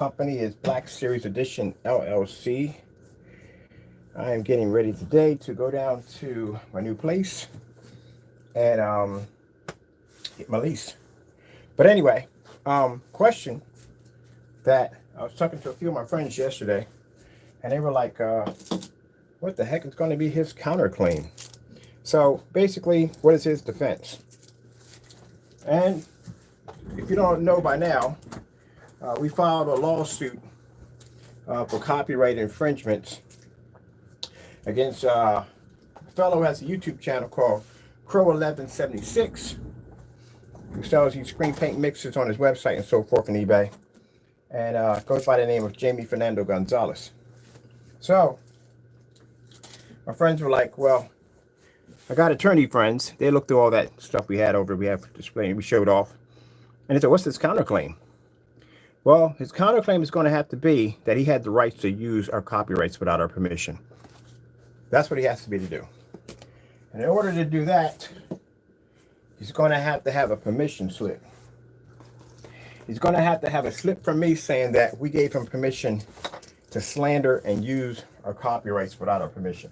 Company is Black Series Edition LLC. I am getting ready today to go down to my new place and get my lease. But anyway, question that I was talking to a few of my friends yesterday, and they were like, what the heck is going to be his counterclaim? So basically, what is his defense? And if you don't know by now, we filed a lawsuit for copyright infringement against a fellow who has a YouTube channel called Crow 1176, who sells these screen paint mixes on his website and so forth on eBay, and goes by the name of Jaime Fernando Gonzalez. So my friends were like, well, I got attorney friends. They looked through all that stuff we had displayed, we showed off, and they said, what's this counterclaim? Well, his counterclaim is going to have to be that he had the rights to use our copyrights without our permission. That's what he has to be to do. And in order to do that, he's going to have a permission slip. He's going to have a slip from me saying that we gave him permission to slander and use our copyrights without our permission.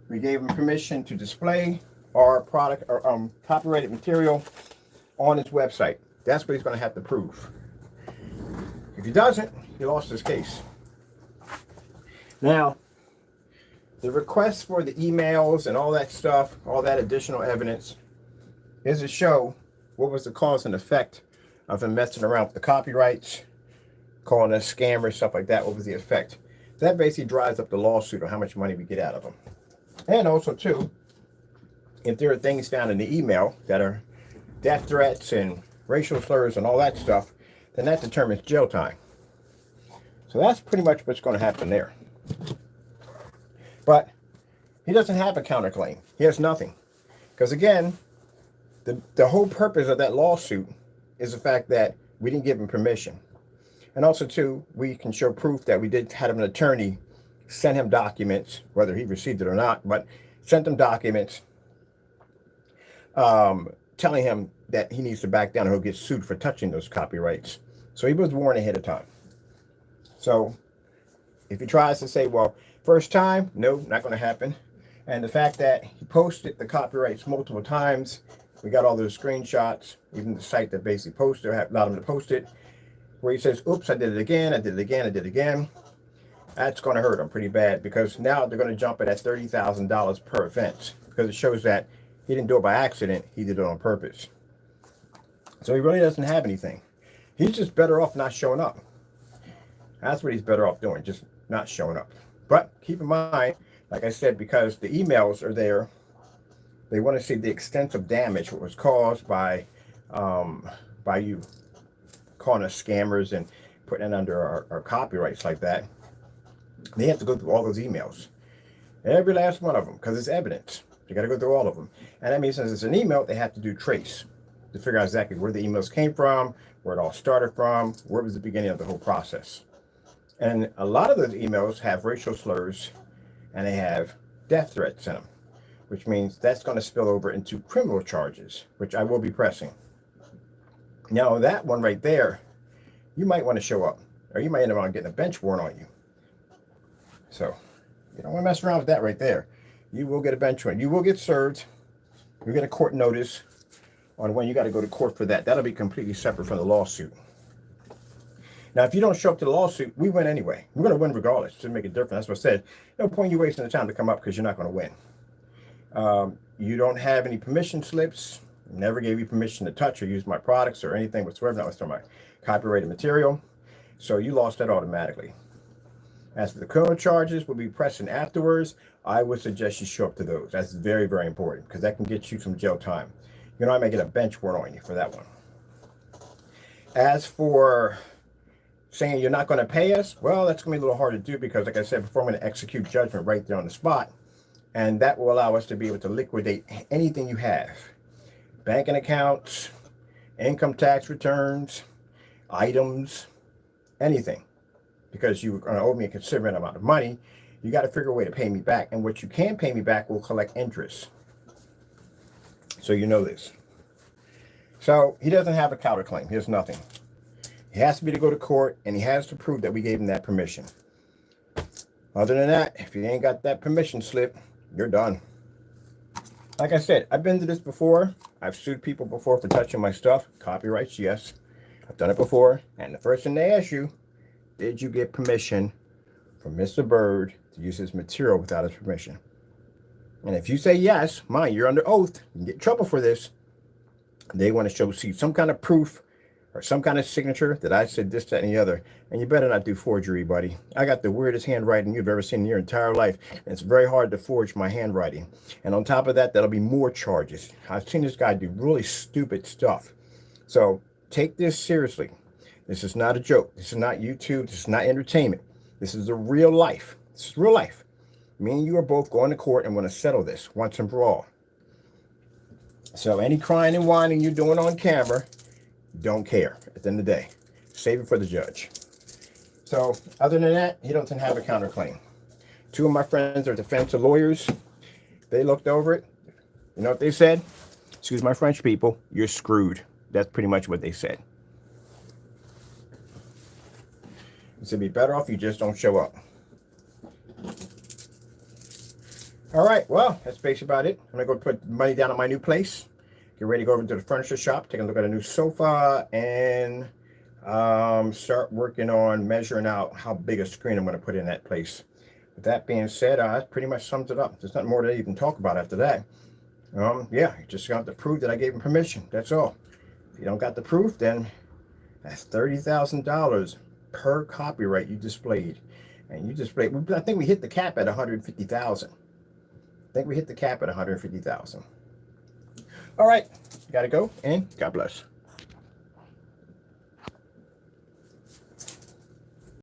We gave him permission to display our product or copyrighted material on his website. That's what he's going to have to prove. If he doesn't, he lost his case. Now, the request for the emails and all that stuff, all that additional evidence, is to show what was the cause and effect of him messing around with the copyrights, calling us scammers, stuff like that. What was the effect? That basically drives up the lawsuit on how much money we get out of them. And also, too, if there are things found in the email that are death threats and racial slurs and all that stuff, then that determines jail time. So that's pretty much what's going to happen there. But he doesn't have a counterclaim. He has nothing. Because again, the whole purpose of that lawsuit is the fact that we didn't give him permission. And also, too, we can show proof that we did have an attorney send him documents, whether he received it or not, but sent him documents telling him that he needs to back down or he'll get sued for touching those copyrights. So he was warned ahead of time. So if he tries to say, well, first time, no, not going to happen. And the fact that he posted the copyrights multiple times, we got all those screenshots, even the site that basically posted, allowed him to post it, where he says, oops, I did it again, I did it again, I did it again. That's going to hurt him pretty bad, because now they're going to jump it at $30,000 per offense, because it shows that he didn't do it by accident, he did it on purpose. So he really doesn't have anything. He's just better off not showing up. That's what he's better off doing, just not showing up. But keep in mind, like I said, because the emails are there, they want to see the extent of damage, what was caused by you calling us scammers and putting it under our copyrights like that. They have to go through all those emails, every last one of them, because it's evidence. You got to go through all of them. And that means since it's an email, they have to do trace to figure out exactly where the emails came from, where it all started from, where was the beginning of the whole process. And a lot of those emails have racial slurs and they have death threats in them, which means that's going to spill over into criminal charges, which I will be pressing. Now, that one right there, you might want to show up, or you might end up getting a bench warrant on you. So you don't want to mess around with that right there. You will get a bench warrant. You will get served. You'll get a court notice on when you got to go to court for that. That'll be completely separate from the lawsuit. Now, if you don't show up to the lawsuit, we win anyway. We're going to win regardless. It doesn't make a difference. That's what I said. No point you wasting the time to come up because you're not going to win. You don't have any permission slips. Never gave you permission to touch or use my products or anything whatsoever. Not what's my copyrighted material. So you lost that automatically. As for the criminal charges, we'll be pressing afterwards. I would suggest you show up to those. That's very, very important because that can get you some jail time. You know, I may get a bench warrant on you for that one. As for saying you're not going to pay us, well, that's going to be a little hard to do because, like I said before, I'm going to execute judgment right there on the spot. And that will allow us to be able to liquidate anything you have. Banking accounts, income tax returns, items, anything. Because you're going to owe me a considerable amount of money, you got to figure a way to pay me back. And what you can pay me back will collect interest. So you know this. So he doesn't have a counterclaim. He has nothing. He has to be to go to court, and he has to prove that we gave him that permission. Other than that, if you ain't got that permission slip, you're done. Like I said, I've been to this before. I've sued people before for touching my stuff. Copyrights, yes. I've done it before. And the first thing they ask you, did you get permission from Mr. Byrd to use his material without his permission? And if you say yes, mind, you're under oath, you can get in trouble for this. They want to see some kind of proof or some kind of signature that I said this, that, and the other. And you better not do forgery, buddy. I got the weirdest handwriting you've ever seen in your entire life. And it's very hard to forge my handwriting. And on top of that, that'll be more charges. I've seen this guy do really stupid stuff. So take this seriously. This is not a joke. This is not YouTube. This is not entertainment. This is the real life. This is real life. Me and you are both going to court and want to settle this once and for all. So any crying and whining you're doing on camera, don't care at the end of the day. Save it for the judge. So other than that, he doesn't have a counterclaim. Two of my friends are defensive lawyers. They looked over it. You know what they said? Excuse my French, people, you're screwed. That's pretty much what they said. It'd be better off you just don't show up. All right, well, that's basically about it. I'm going to go put money down on my new place. Get ready to go over to the furniture shop, take a look at a new sofa, and start working on measuring out how big a screen I'm going to put in that place. With that being said, that pretty much sums it up. There's nothing more to even talk about after that. Yeah, you just got to prove that I gave him permission. That's all. If you don't got the proof, then that's $30,000 per copyright you displayed. And you displayed, I think we hit the cap at $150,000. I think we hit the cap at $150,000. All right, gotta go, and God bless.